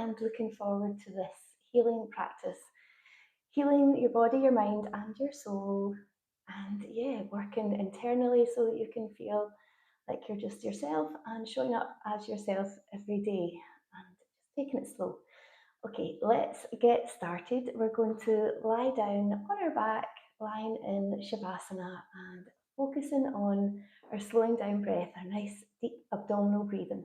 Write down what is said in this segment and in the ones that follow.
and looking forward to this healing practice. Healing your body, your mind, and your soul. And yeah, working internally so that you can feel like you're just yourself and showing up as yourself every day and just taking it slow. Okay, let's get started. We're going to lie down on our back, lying in Shavasana and focusing on our slowing down breath, our nice deep abdominal breathing.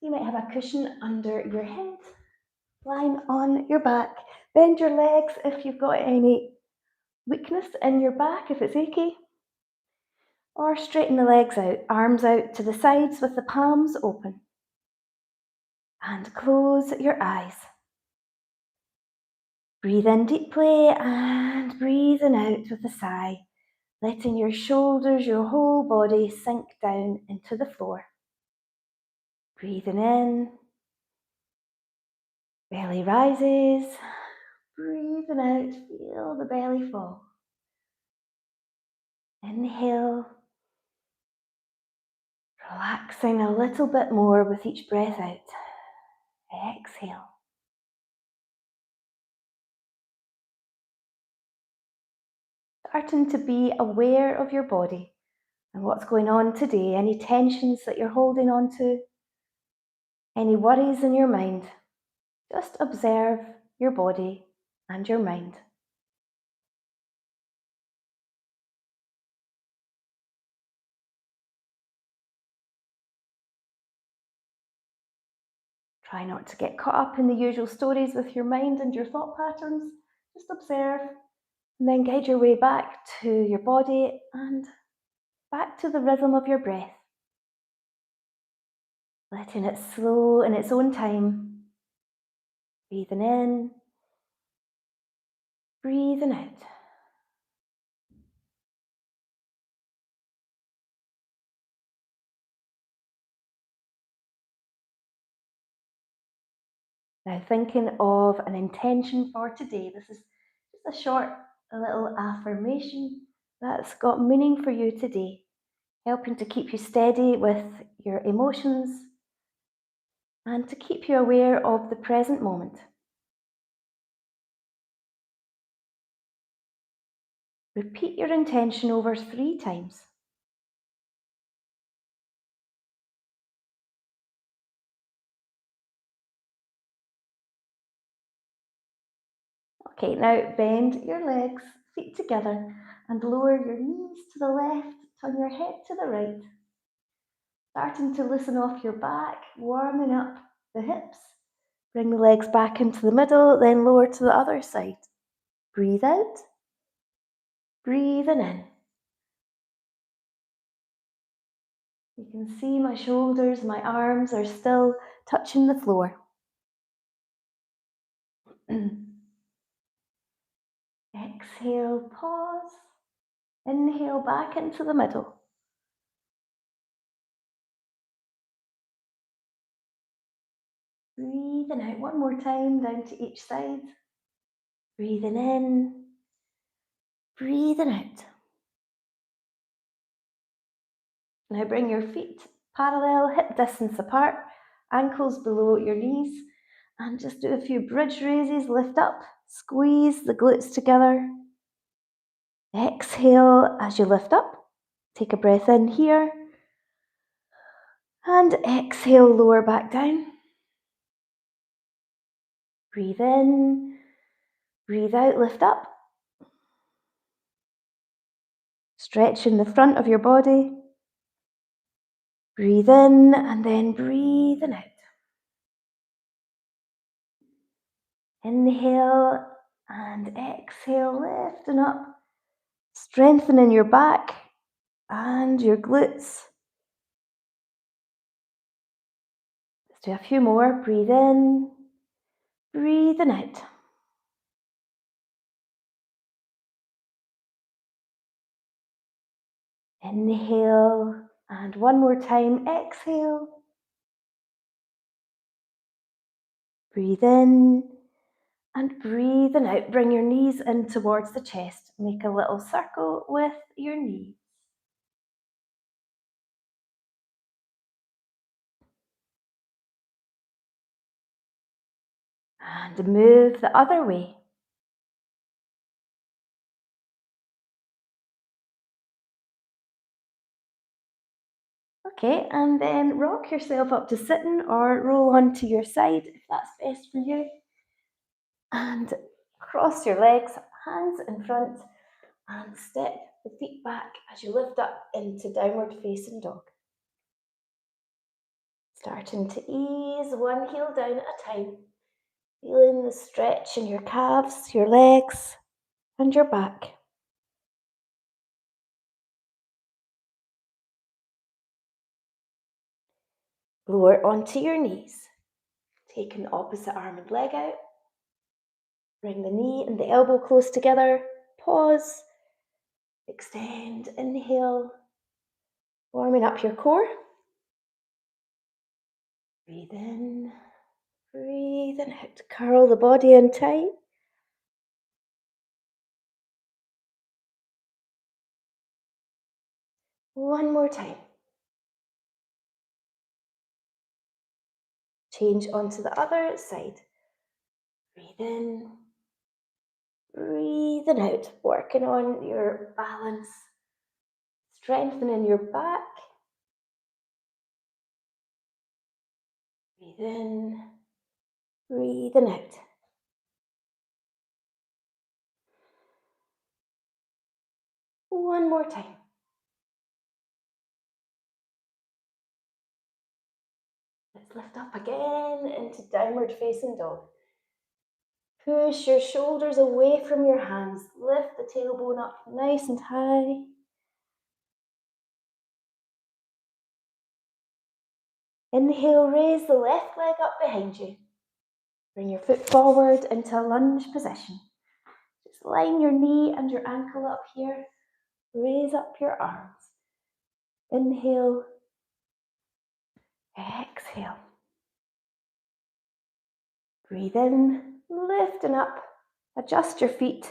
You might have a cushion under your head, lying on your back. Bend your legs if you've got any weakness in your back, if it's achy. Or straighten the legs out, arms out to the sides with the palms open. And close your eyes. Breathe in deeply and breathing out with a sigh, letting your shoulders, your whole body sink down into the floor. Breathing in, belly rises. Breathing out, feel the belly fall. Inhale, relaxing a little bit more with each breath out. Exhale. Starting to be aware of your body and what's going on today, any tensions that you're holding on to, any worries in your mind. Just observe your body and your mind. Try not to get caught up in the usual stories with your mind and your thought patterns. Just observe and then guide your way back to your body and back to the rhythm of your breath. Letting it slow in its own time. Breathing in, breathing out. Now thinking of an intention for today. This is just a short little affirmation that's got meaning for you today, helping to keep you steady with your emotions and to keep you aware of the present moment. Repeat your intention over 3 times. Okay, now bend your legs, feet together, and lower your knees to the left, turn your head to the right. Starting to loosen off your back, warming up the hips. Bring the legs back into the middle, then lower to the other side. Breathe out, breathing in. You can see my shoulders, my arms are still touching the floor. Exhale, pause. Inhale back into the middle. Breathing out one more time down to each side. Breathing in, breathing out. Now bring your feet parallel, hip distance apart, ankles below your knees, and just do a few bridge raises. Lift up, squeeze the glutes together. Exhale as you lift up. Take a breath in here. And exhale, lower back down. Breathe in, breathe out, lift up. Stretch in the front of your body. Breathe in and then breathing out. Inhale and exhale, lifting up, strengthening your back and your glutes. Let's do a few more. Breathe in, breathing out. Inhale and one more time, exhale. Breathe in and breathing out. Bring your knees in towards the chest. Make a little circle with your knees. And move the other way. Okay, and then rock yourself up to sitting or roll onto your side if that's best for you. And cross your legs, hands in front, and step the feet back as you lift up into downward facing dog. Starting to ease one heel down at a time, feeling the stretch in your calves, your legs, and your back. Lower onto your knees. Take an opposite arm and leg out. Bring the knee and the elbow close together. Pause. Extend. Inhale. Warming up your core. Breathe in. Breathe in out. Curl the body in tight. One more time. Change onto the other side. Breathe in. Breathing out. Working on your balance. Strengthening your back. Breathe in. Breathing out. One more time. Let's lift up again into downward facing dog. Push your shoulders away from your hands. Lift the tailbone up nice and high. Inhale, raise the left leg up behind you. Bring your foot forward into a lunge position. Just line your knee and your ankle up here. Raise up your arms. Inhale. Exhale. Breathe in, lifting up. Adjust your feet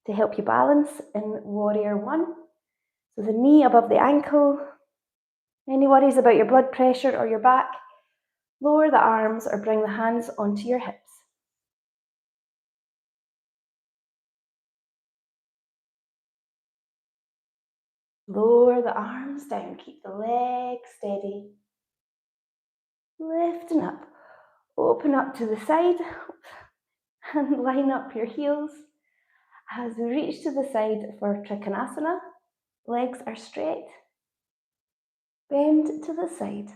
to help you balance in Warrior One. So the knee above the ankle. Any worries about your blood pressure or your back? Lower the arms or bring the hands onto your hips. Lower the arms down. Keep the legs steady. Lifting up. Open up to the side and line up your heels. As we reach to the side for Trikonasana, legs are straight. Bend to the side.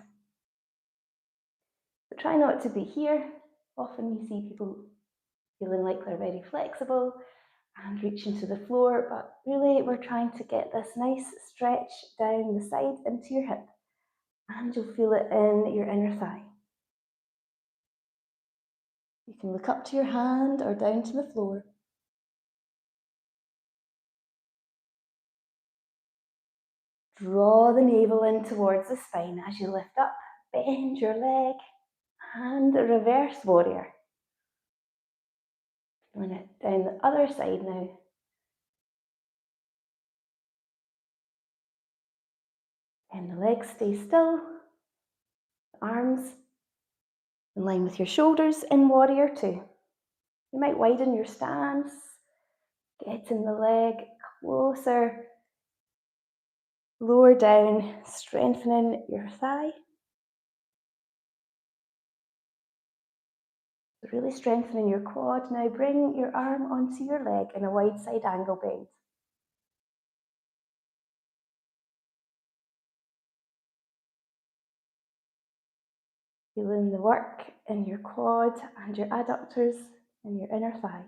But try not to be here. Often you see people feeling like they're very flexible and reaching to the floor, but really we're trying to get this nice stretch down the side into your hip, and you'll feel it in your inner thigh. You can look up to your hand or down to the floor. Draw the navel in towards the spine as you lift up, bend your leg, and reverse warrior. Feeling it down the other side now. And the legs stay still, the arms in line with your shoulders in Warrior Two. You might widen your stance, getting the leg closer, lower down, strengthening your thigh. Really strengthening your quad. Now bring your arm onto your leg in a wide side angle bend. Feeling the work in your quad and your adductors and your inner thigh.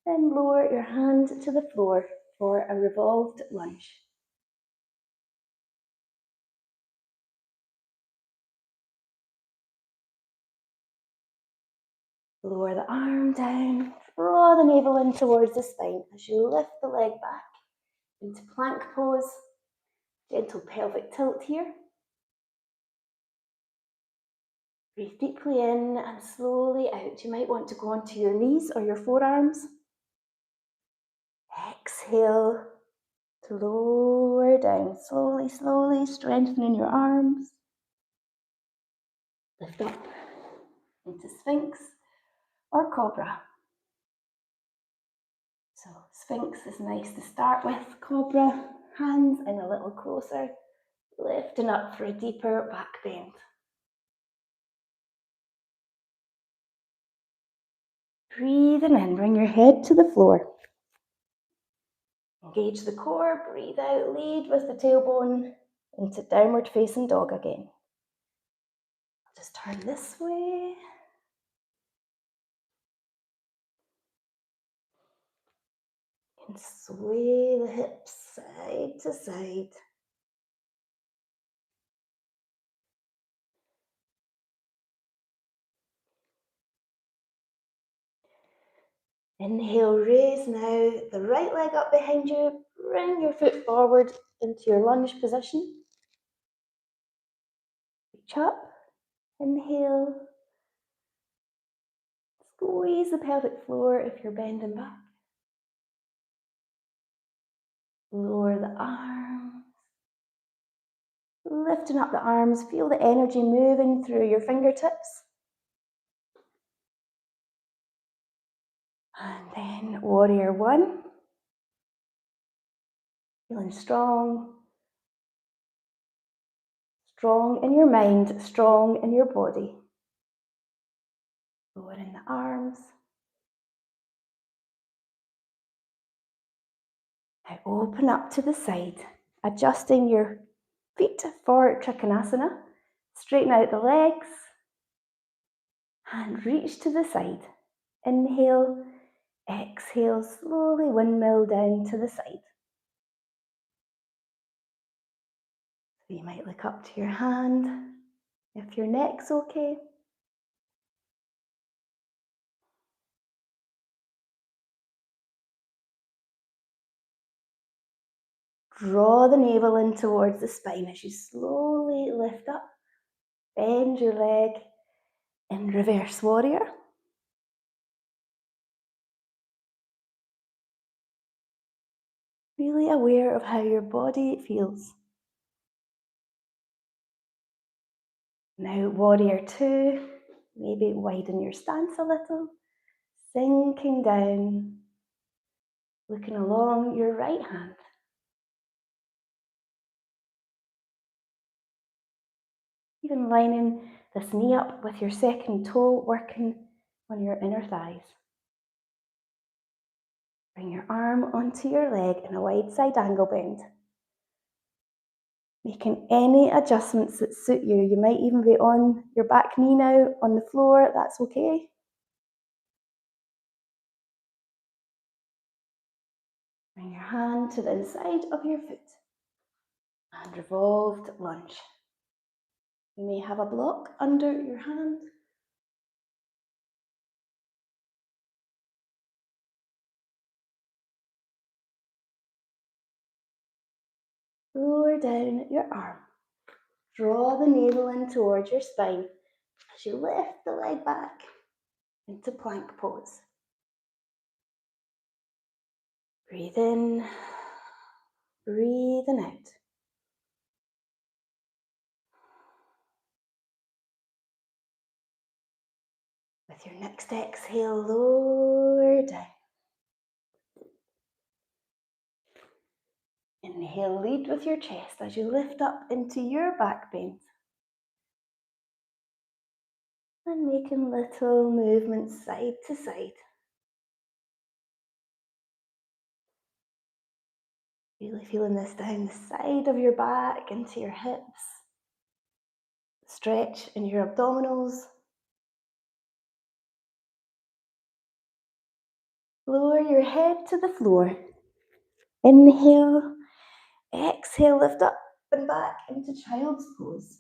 Then lower your hand to the floor for a revolved lunge. Lower the arm down, draw the navel in towards the spine as you lift the leg back into plank pose. Gentle pelvic tilt here. Breathe deeply in and slowly out. You might want to go onto your knees or your forearms. Exhale to lower down. Slowly, slowly strengthening your arms. Lift up into Sphinx. or Cobra. So Sphinx is nice to start with. Cobra, hands in a little closer, lifting up for a deeper back bend. Breathing in, bring your head to the floor. Engage the core, breathe out, lead with the tailbone into downward facing dog again. Just turn this way. And sway the hips side to side. Inhale, raise now the right leg up behind you. Bring your foot forward into your lunge position. Reach up. Inhale. Squeeze the pelvic floor if you're bending back. Lower the arms. Lifting up the arms. Feel the energy moving through your fingertips. And then warrior one. Feeling strong. Strong in your mind, strong in your body. Lowering the arms. Now open up to the side, adjusting your feet for Trikonasana. Straighten out the legs and reach to the side. Inhale, exhale, slowly windmill down to the side. So you might look up to your hand if your neck's okay. Draw the navel in towards the spine as you slowly lift up. Bend your leg in reverse warrior. Really aware of how your body feels. Now warrior two, maybe widen your stance a little, sinking down, looking along your right hand. Even lining this knee up with your second toe, working on your inner thighs. Bring your arm onto your leg in a wide side angle bend. Making any adjustments that suit you. You might even be on your back knee now, on the floor, that's okay. Bring your hand to the inside of your foot and revolved lunge. You may have a block under your hand. Lower down your arm. Draw the navel in towards your spine as you lift the leg back into plank pose. Breathe in, breathing out. With your next exhale, lower down. Inhale, lead with your chest as you lift up into your back bend. And making little movements side to side. Really feeling this down the side of your back, into your hips. Stretch in your abdominals. Lower your head to the floor. Inhale, exhale, lift up and back into child's pose.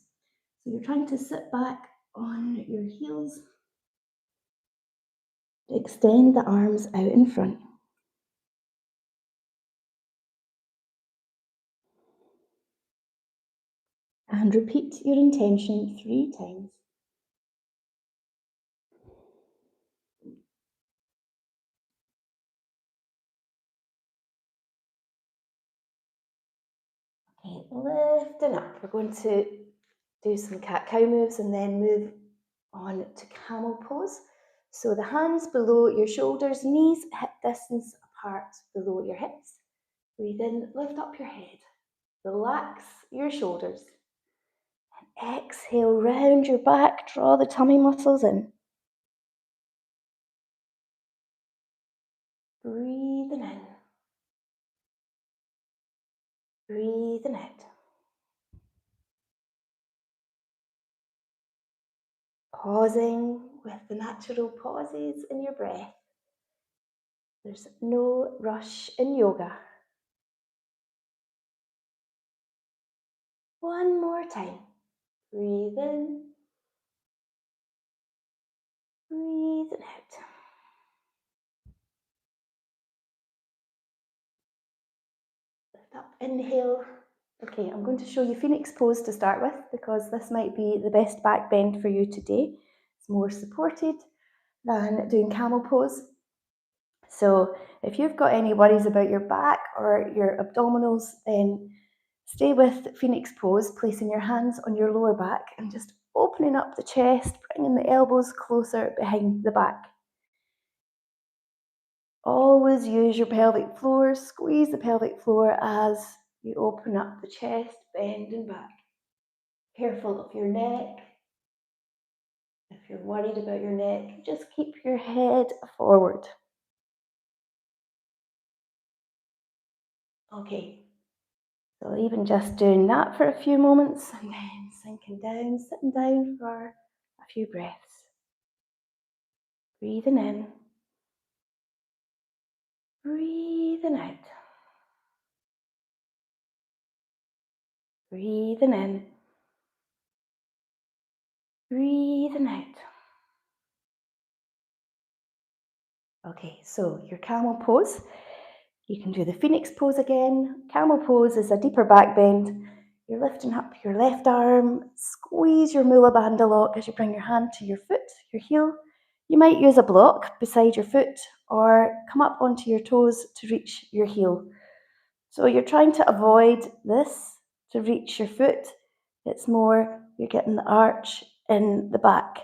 So you're trying to sit back on your heels. Extend the arms out in front. And repeat your intention 3 times. Okay, lifting up. We're going to do some cat-cow moves and then move on to camel pose. So the hands below your shoulders, knees hip distance apart below your hips. Breathe in, lift up your head. Relax your shoulders. And exhale, round your back, draw the tummy muscles in. Breathing in. Breathing out. Pausing with the natural pauses in your breath. There's no rush in yoga. One more time. Breathe in. Breathe out. Lift up, inhale. Okay, I'm going to show you Phoenix Pose to start with because this might be the best back bend for you today. It's more supported than doing Camel Pose. So if you've got any worries about your back or your abdominals, then stay with Phoenix Pose, placing your hands on your lower back and just opening up the chest, bringing the elbows closer behind the back. Always use your pelvic floor, squeeze the pelvic floor as you open up the chest, bending back. Careful of your neck. If you're worried about your neck, just keep your head forward. Okay, so even just doing that for a few moments and then sinking down, sitting down for a few breaths. Breathing in. Breathing out. Breathing in. Breathing out. Okay, so your camel pose. You can do the Phoenix pose again. Camel pose is a deeper back bend. You're lifting up your left arm. Squeeze your Mula Bandha lock as you bring your hand to your foot, your heel. You might use a block beside your foot or come up onto your toes to reach your heel. So you're trying to avoid this to reach your foot. It's more you're getting the arch in the back.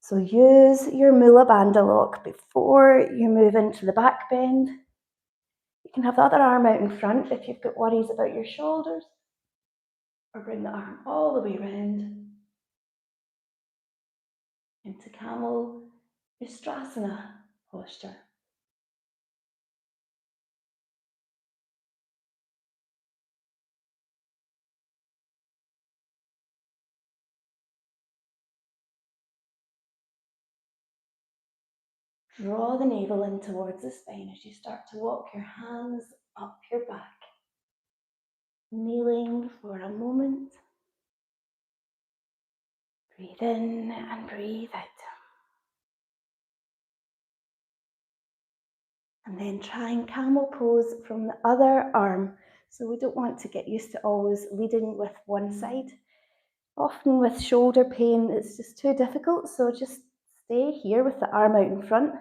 So use your Mula Bandha lock before you move into the back bend. You can have the other arm out in front if you've got worries about your shoulders, or bring the arm all the way around into Camel Ustrasana posture. Draw the navel in towards the spine as you start to walk your hands up your back. Kneeling for a moment. Breathe in and breathe out. And then try and camel pose from the other arm. So we don't want to get used to always leading with one side. Often with shoulder pain, it's just too difficult. So just stay here with the arm out in front.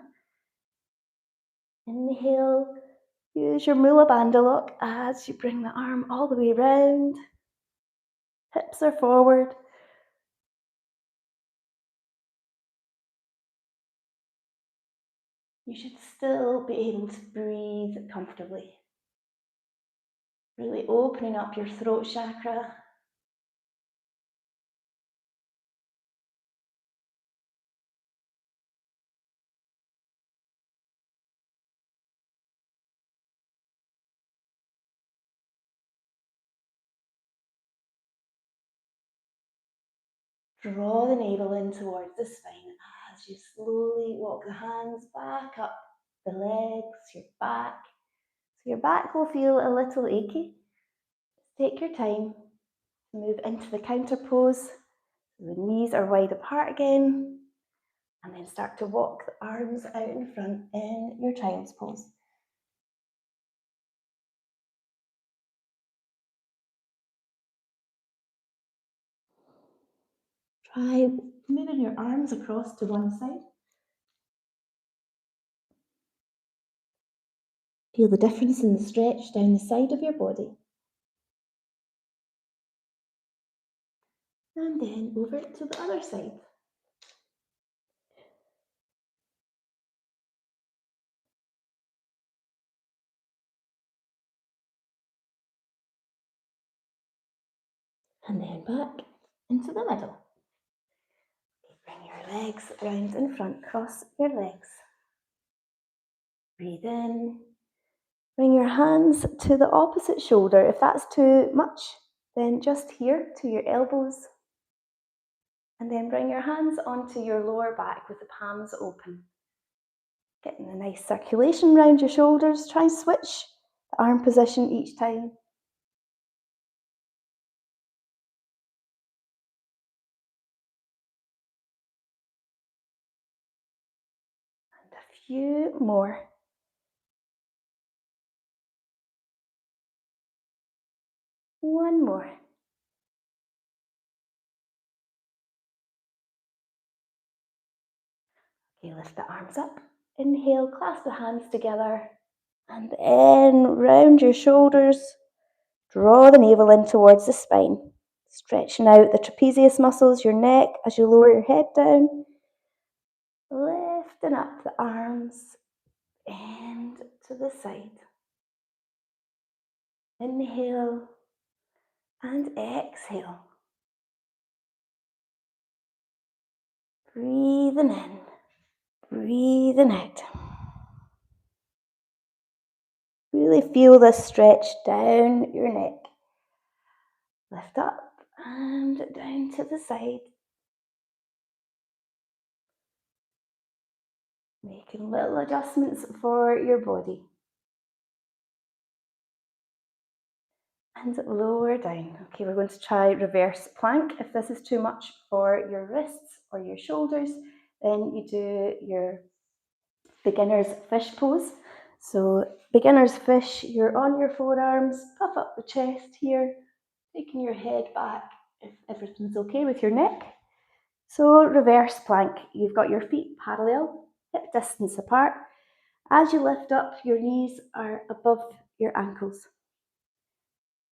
Inhale, use your Mula Bandha lock as you bring the arm all the way around. Hips are forward. You should still be able to breathe comfortably. Really opening up your throat chakra. Draw the navel in towards the spine as you slowly walk the hands back up the legs, your back. So your back will feel a little achy. Take your time to move into the counter pose. The knees are wide apart again. And then start to walk the arms out in front in your child's pose. Try moving your arms across to one side. Feel the difference in the stretch down the side of your body. And then over to the other side. and then back into the middle. Bring your legs round in front, cross your legs. Breathe in. Bring your hands to the opposite shoulder. If that's too much, then just here to your elbows. And then bring your hands onto your lower back with the palms open. Getting a nice circulation around your shoulders. Try and switch the arm position each time. And a few more. One more. Okay, lift the arms up. Inhale, clasp the hands together. And then round your shoulders. Draw the navel in towards the spine. Stretching out the trapezius muscles, your neck as you lower your head down. Lifting up the arms and to the side. Inhale and exhale. Breathing in, breathing out. Really feel this stretch down your neck. Lift up and down to the side. Making little adjustments for your body. And lower down. Okay, we're going to try reverse plank. If this is too much for your wrists or your shoulders, then you do your beginner's fish pose. So beginner's fish, you're on your forearms, puff up the chest here, taking your head back if everything's okay with your neck. So reverse plank, you've got your feet parallel, hip distance apart. As you lift up, your knees are above your ankles.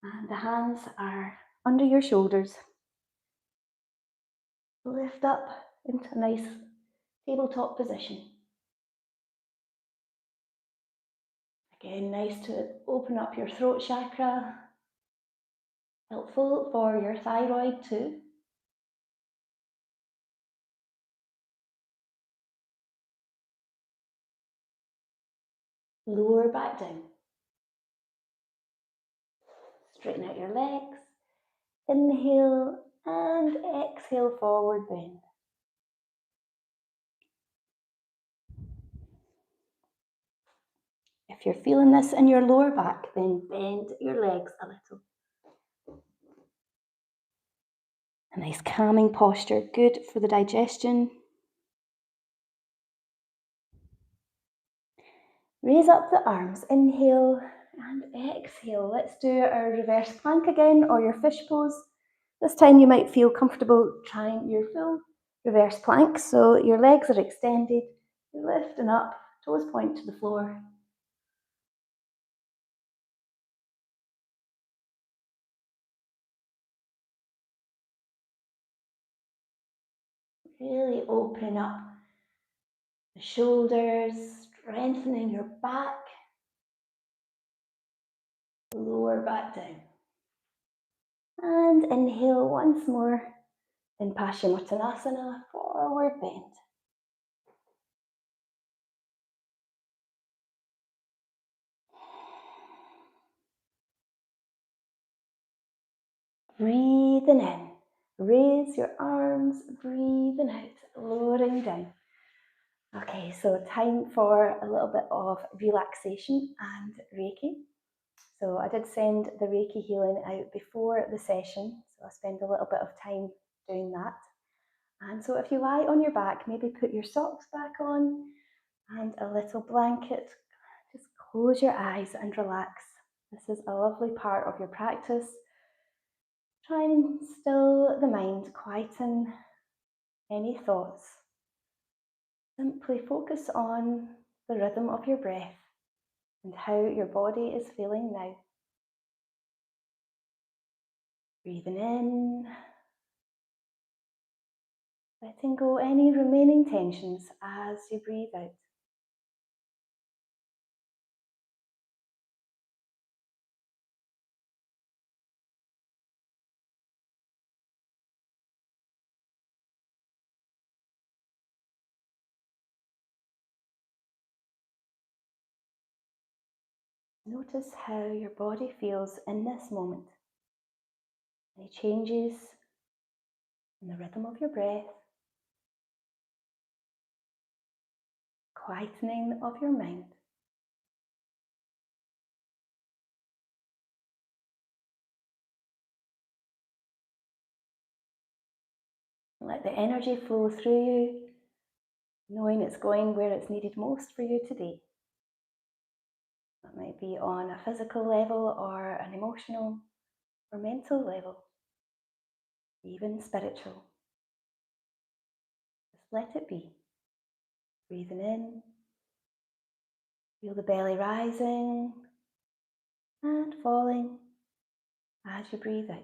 And the hands are under your shoulders. Lift up into a nice tabletop position. Again, nice to open up your throat chakra. Helpful for your thyroid too. Lower back down. Straighten out your legs. Inhale and exhale, forward bend. If you're feeling this in your lower back, then bend your legs a little. A nice calming posture, good for the digestion. Raise up the arms, inhale and exhale. Let's do our reverse plank again, or your fish pose. This time you might feel comfortable trying your full reverse plank. So your legs are extended, you're lifting up, toes point to the floor. Really open up the shoulders, strengthening your back. Lower back down. And inhale once more in Purvottanasana, forward bend. Breathing in, raise your arms, breathing out, lowering down. Okay, so time for a little bit of relaxation and Reiki. So I did send the Reiki healing out before the session, so I spend a little bit of time doing that. And so if you lie on your back, maybe put your socks back on and a little blanket. Just close your eyes and relax. This is a lovely part of your practice. Try and still the mind, quieten any thoughts. Simply focus on the rhythm of your breath and how your body is feeling now. Breathing in, letting go any remaining tensions as you breathe out. Notice how your body feels in this moment. Any changes in the rhythm of your breath, quietening of your mind. Let the energy flow through you, knowing it's going where it's needed most for you today. That might be on a physical level or an emotional or mental level, even spiritual. Just let it be. Breathing in, feel the belly rising and falling as you breathe out.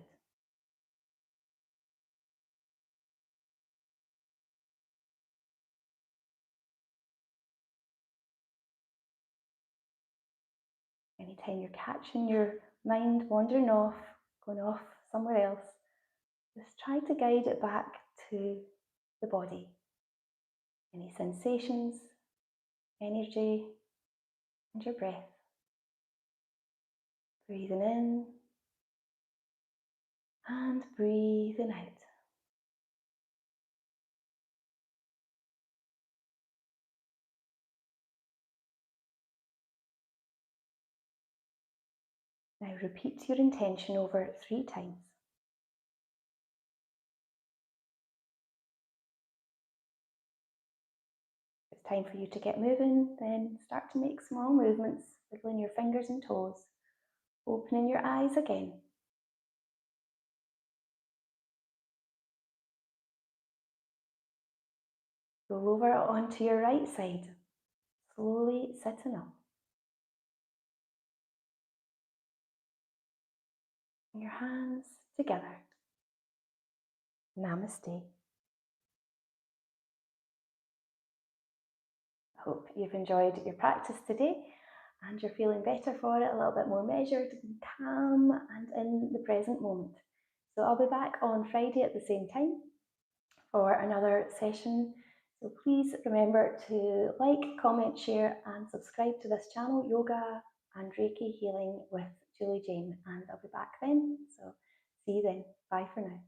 Anytime you're catching your mind wandering off, going off somewhere else, just try to guide it back to the body. Any sensations, energy, and your breath. Breathing in and breathing out. Now repeat your intention over 3 times. If it's time for you to get moving, then start to make small movements, wiggling your fingers and toes, opening your eyes again. Roll over onto your right side, slowly sitting up. Your hands together. Namaste. I hope you've enjoyed your practice today and you're feeling better for it, a little bit more measured and calm and in the present moment. So I'll be back on Friday at the same time for another session. So please remember to like, comment, share and subscribe to this channel, Yoga and Reiki Healing with Julie Jane. And I'll be back then. So see you then. Bye for now.